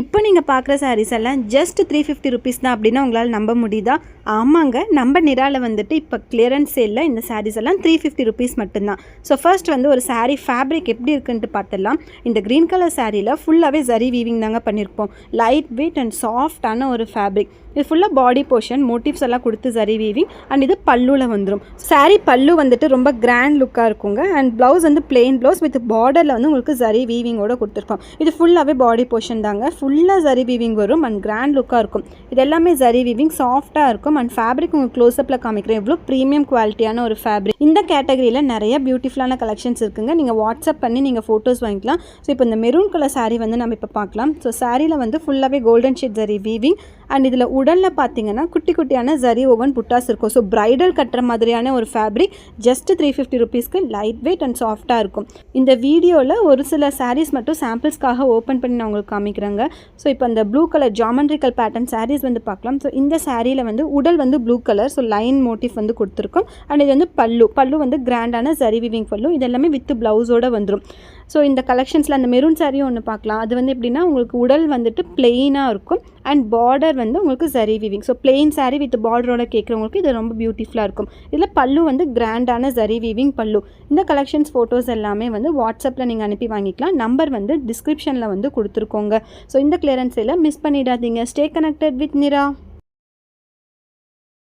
இப்போ நீங்கள் பார்க்குற சாரீஸ் எல்லாம் ஜஸ்ட் 350 ருபீஸ் தான் அப்படின்னா உங்களால் நம்ப முடியுதா? ஆமாங்க, நம்ம நிராவில் வந்துட்டு இப்போ கிளியரன்ஸ் சேலில் இந்த சாரீஸ் எல்லாம் 350 ருபீஸ் மட்டும்தான். ஸோ ஃபர்ஸ்ட் வந்து ஒரு சாரீ ஃபேப்ரிக் எப்படி இருக்குன்ட்டு பார்த்துடலாம். இந்த க்ரீன் கலர் சாரியில் ஃபுல்லாகவே ஜரி வீவிங் தாங்க பண்ணியிருப்போம். லைட் வெயிட் அண்ட் சாஃப்டான ஒரு ஃபேப்ரிக். இது ஃபுல்லாக பாடி போர்ஷன் மோட்டிவ்ஸ் எல்லாம் கொடுத்து ஜரி வீவிங் அண்ட் இது பல்லுவில் வந்துடும். சாரீ பல்லு வந்துட்டு ரொம்ப கிராண்ட் லுக்காக இருக்குங்க. அண்ட் ப்ளவுஸ் வந்து பிளெயின் ப்ளவுஸ் வித் பார்டரில் வந்து உங்களுக்கு ஜரி வீவிங்கோட கொடுத்துருக்கோம். இது ஃபுல்லாகவே பாடி போர்ஷன் தாங்க. ஃபுல்லாக ஜரி வீவிங் வரும் அண்ட் கிராண்ட் லுக்காக இருக்கும். இது எல்லாமே ஜரி வீவிங் சாஃப்டாக இருக்கும். அண்ட் ஃபேப்ரிக் உங்களுக்கு க்ளோஸ்அப்பில் காமிக்கிறேன். எவ்வளோ ப்ரீமியம் குவாலிட்டியான ஒரு ஃபேப்ரிக். இந்த கேட்டகரியில் நிறைய பியூட்டிஃபுல்லான கலெக்ஷன்ஸ் இருக்குங்க. நீங்கள் வாட்ஸ்அப் பண்ணி நீங்கள் ஃபோட்டோஸ் வாங்கிக்கலாம். ஸோ இப்போ இந்த மெரூன் கலர் சாரீ வந்து நம்ம இப்போ பார்க்கலாம். ஸோ சாரியில் வந்து ஃபுல்லாகவே golden shade zari weaving and இதில் உடலில் பார்த்தீங்கன்னா குட்டி குட்டியான ஜரி ஓவன் புட்டாஸ் இருக்கும். ஸோ ப்ரைடல் கட்டுற மாதிரியான ஒரு ஃபேப்ரிக் ஜஸ்ட் 350 ருபீஸ்க்கு லைட் வெயிட் அண்ட் சாஃப்டாக இருக்கும். இந்த வீடியோவில் ஒரு சில சாரீஸ் மட்டும் சாம்பிள்ஸ்க்காக ஓப்பன் பண்ணி நான் உங்களுக்கு காமிக்கிறேங்க. ஸோ இப்போ அந்த blue colour geometrical pattern saris வந்து பார்க்கலாம். ஸோ இந்த சாரியில் வந்து உடல் வந்து blue colour, so line motif வந்து கொடுத்துருக்கோம். அண்ட் இது வந்து பல்லு வந்து கிராண்டான ஜரி வீவிங் பல்லு. இது எல்லாமே வித் ப்ளவுஸோடு வந்துடும். ஸோ இந்த கலெக்ஷன்ஸில் அந்த மெரூன் சாரியும் ஒன்று பார்க்கலாம். அது வந்து எப்படின்னா உங்களுக்கு உடல் வந்துட்டு பிளெயினாக இருக்கும் அண்ட் பார்டர் வந்து உங்களுக்கு zari weaving. So plain sari with பார்டரோட கேட்குறவங்களுக்கு இது ரொம்ப பியூட்டிஃபுல்லாக இருக்கும். இதில் பல்லு வந்து கிராண்டான ஜரி வீவிங் பல்லு. இந்த கலெக்ஷன்ஸ் ஃபோட்டோஸ் எல்லாமே வந்து வாட்ஸ்அப்பில் நீங்கள் அனுப்பி வாங்கிக்கலாம். நம்பர் வந்து டிஸ்கிரிப்ஷனில் வந்து கொடுத்துருக்கோங்க. ஸோ இந்த கிளியரன்ஸ் சேலை மிஸ் பண்ணிடாதீங்க. Stay connected with Nira.